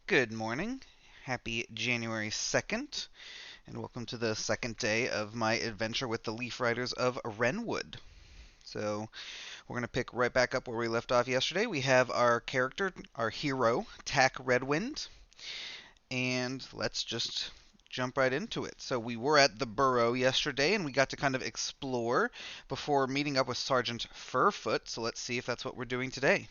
Good morning. Happy January 2nd, and welcome to the second day of my adventure with the Leaf Riders of Wrenwood. So, we're going to pick right back up where we left off yesterday. We have our character, our hero, Tack Redwind, and let's just jump right into it. So, we were at the Burrow yesterday, and we got to kind of explore before meeting up with Sergeant Furfoot, so let's see if that's what we're doing today.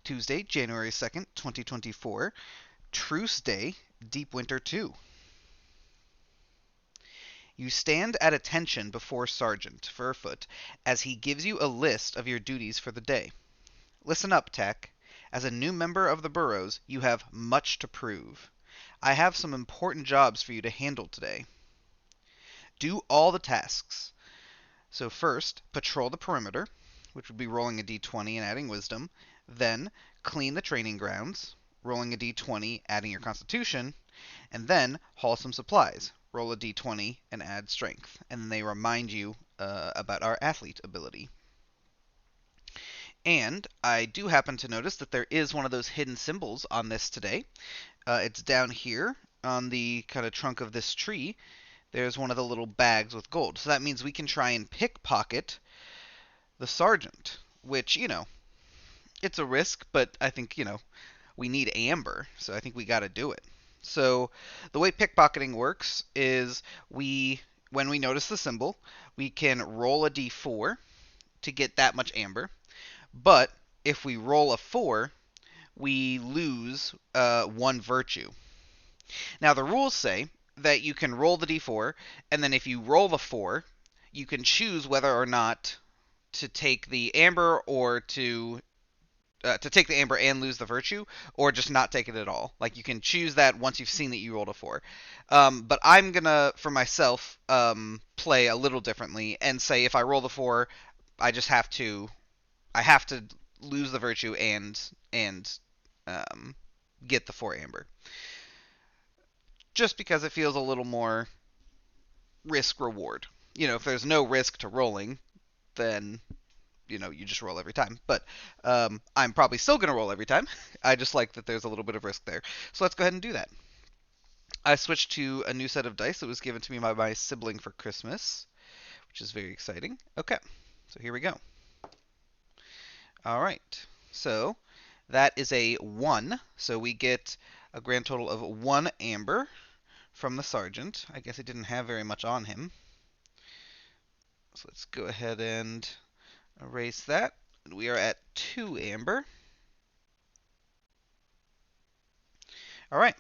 Tuesday, January 2nd, 2024. Truce Day, Deep Winter 2. You stand at attention before Sergeant Furfoot as he gives you a list of your duties for the day. Listen up, Tech. As a new member of the Burrows, you have much to prove. I have some important jobs for you to handle today. Do all the tasks. So first, patrol the perimeter, which would be rolling a d20 and adding wisdom. Then, clean the training grounds, rolling a d20, adding your constitution. And then, haul some supplies, roll a d20, and add strength. And then they remind you about our athlete ability. And I do happen to notice that there is one of those hidden symbols on this today. It's down here on the kind of trunk of this tree. There's one of the little bags with gold. So that means we can try and pickpocket the sergeant, which, it's a risk, but I think, we need amber, so I think we got to do it. So the way pickpocketing works is when we notice the symbol, we can roll a d4 to get that much amber, but if we roll a 4, we lose one virtue. Now the rules say that you can roll the d4, and then if you roll the 4, you can choose whether or not to take the amber or to take the amber and lose the virtue, or just not take it at all. Like, you can choose that once you've seen that you rolled a 4. But I'm gonna, for myself, play a little differently and say if I roll the 4, I have to lose the virtue and get the 4 amber. Just because it feels a little more risk reward. If there's no risk to rolling, then you just roll every time. But I'm probably still going to roll every time. I just like that there's a little bit of risk there. So let's go ahead and do that. I switched to a new set of dice that was given to me by my sibling for Christmas, which is very exciting. Okay, so here we go. All right, so that is a 1. So we get a grand total of 1 amber from the sergeant. I guess he didn't have very much on him. So let's go ahead and erase that. We are at 2 amber. All right.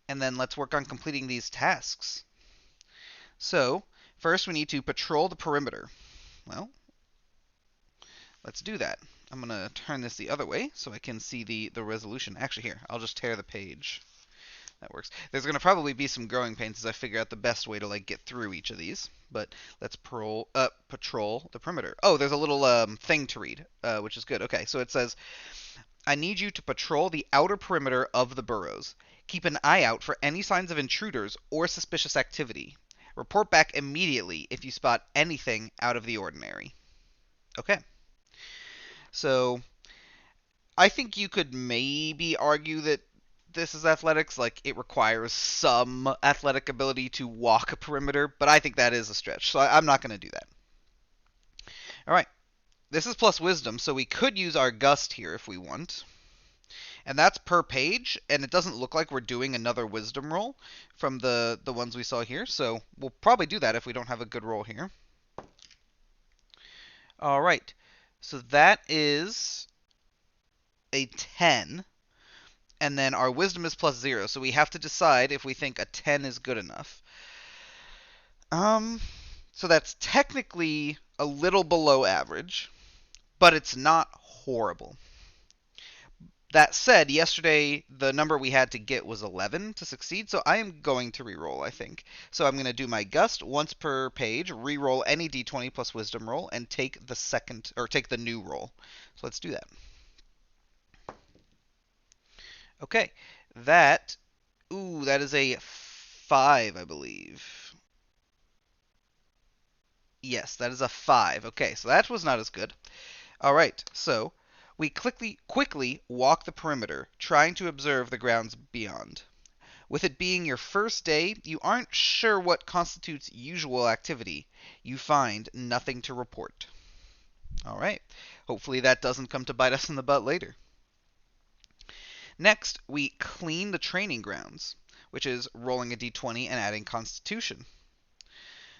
And then let's work on completing these tasks. So, first we need to patrol the perimeter. Well, let's do that. I'm going to turn this the other way so I can see the resolution. Actually, here, I'll just tear the page. That works. There's going to probably be some growing pains as I figure out the best way to get through each of these. But let's patrol the perimeter. Oh, there's a little thing to read, which is good. Okay, so it says, I need you to patrol the outer perimeter of the burrows. Keep an eye out for any signs of intruders or suspicious activity. Report back immediately if you spot anything out of the ordinary. Okay. So, I think you could maybe argue that this is athletics. Like, it requires some athletic ability to walk a perimeter, but I think that is a stretch, so I'm not going to do that. All right. This is plus wisdom, so we could use our gust here if we want. And that's per page, and it doesn't look like we're doing another wisdom roll from the ones we saw here, so we'll probably do that if we don't have a good roll here. All right, so that is a 10, and then our wisdom is plus 0, so we have to decide if we think a 10 is good enough. So that's technically a little below average, but it's not horrible. That said, yesterday the number we had to get was 11 to succeed, so I am going to reroll, I think. So I'm going to do my gust once per page, reroll any d20 plus wisdom roll, and take the new roll. So let's do that. Okay, that is a 5, I believe. Yes, that is a 5. Okay, so that was not as good. All right, so We quickly walk the perimeter, trying to observe the grounds beyond. With it being your first day, you aren't sure what constitutes usual activity. You find nothing to report. All right. Hopefully that doesn't come to bite us in the butt later. Next, we clean the training grounds, which is rolling a d20 and adding Constitution.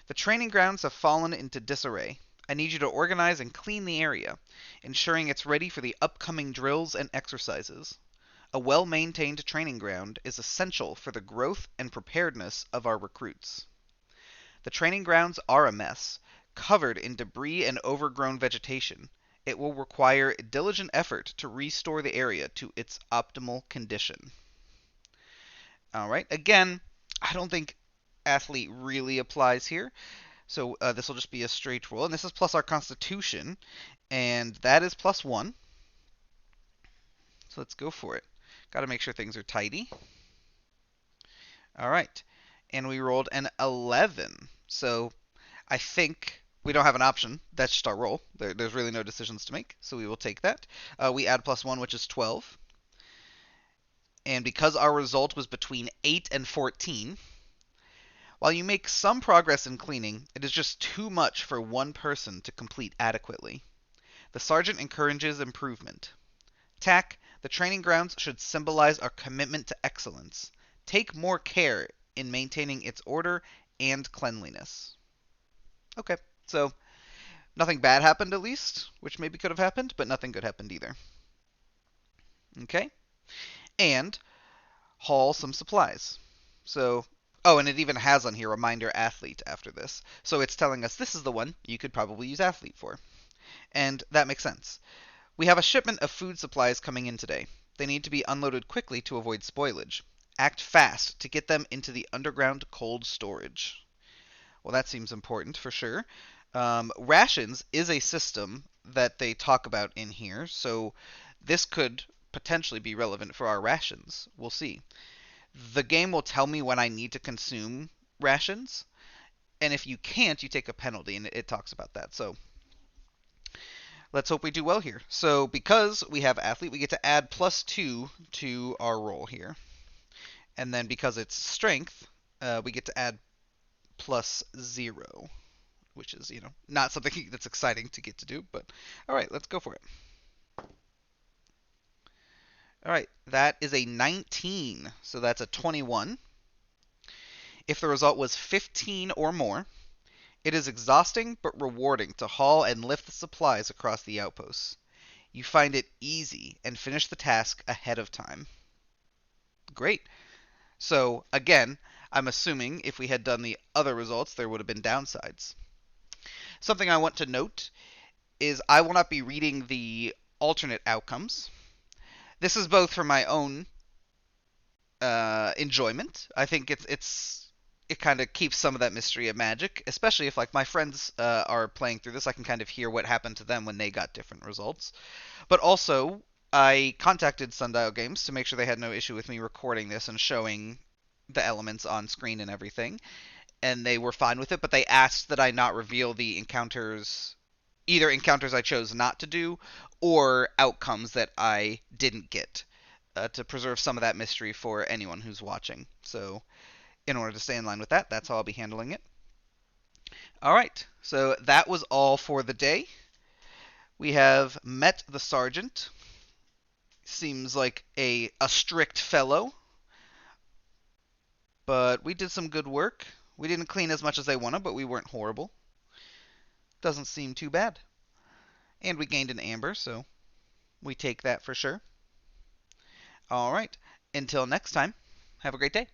The training grounds have fallen into disarray. I need you to organize and clean the area, ensuring it's ready for the upcoming drills and exercises. A well-maintained training ground is essential for the growth and preparedness of our recruits. The training grounds are a mess, covered in debris and overgrown vegetation. It will require diligent effort to restore the area to its optimal condition. All right, again, I don't think athlete really applies here. So this will just be a straight roll, and this is plus our Constitution, and that is +1. So let's go for it. Got to make sure things are tidy. All right, and we rolled an 11. So I think we don't have an option. That's just our roll. There's really no decisions to make, so we will take that. We add +1, which is 12. And because our result was between 8 and 14, while you make some progress in cleaning, it is just too much for one person to complete adequately. The sergeant encourages improvement. TAC, the training grounds should symbolize our commitment to excellence. Take more care in maintaining its order and cleanliness. Okay, so nothing bad happened at least, which maybe could have happened, but nothing good happened either. Okay, and haul some supplies. So, oh, and it even has on here reminder athlete after this. So it's telling us this is the one you could probably use athlete for. And that makes sense. We have a shipment of food supplies coming in today. They need to be unloaded quickly to avoid spoilage. Act fast to get them into the underground cold storage. Well, that seems important for sure. Rations is a system that they talk about in here, so this could potentially be relevant for our rations. We'll see. The game will tell me when I need to consume rations, and if you can't, you take a penalty, and it talks about that. So let's hope we do well here. So because we have athlete, we get to add +2 to our roll here. And then because it's strength, we get to add +0, which is, not something that's exciting to get to do. But all right, let's go for it. All right, that is a 19, so that's a 21. If the result was 15 or more, it is exhausting but rewarding to haul and lift the supplies across the outposts. You find it easy and finish the task ahead of time. Great. So, again, I'm assuming if we had done the other results, there would have been downsides. Something I want to note is I will not be reading the alternate outcomes. This is both for my own enjoyment. I think it kind of keeps some of that mystery of magic, especially if like my friends are playing through this. I can kind of hear what happened to them when they got different results. But also, I contacted Sundial Games to make sure they had no issue with me recording this and showing the elements on screen and everything, and they were fine with it. But they asked that I not reveal the encounters, either encounters I chose not to do or outcomes that I didn't get, to preserve some of that mystery for anyone who's watching. So in order to stay in line with that, that's how I'll be handling it. All right, so that was all for the day. We have met the sergeant. Seems like a strict fellow, but we did some good work. We didn't clean as much as I wanted, but we weren't horrible. Doesn't seem too bad. And we gained an amber, so we take that for sure. All right, until next time, have a great day.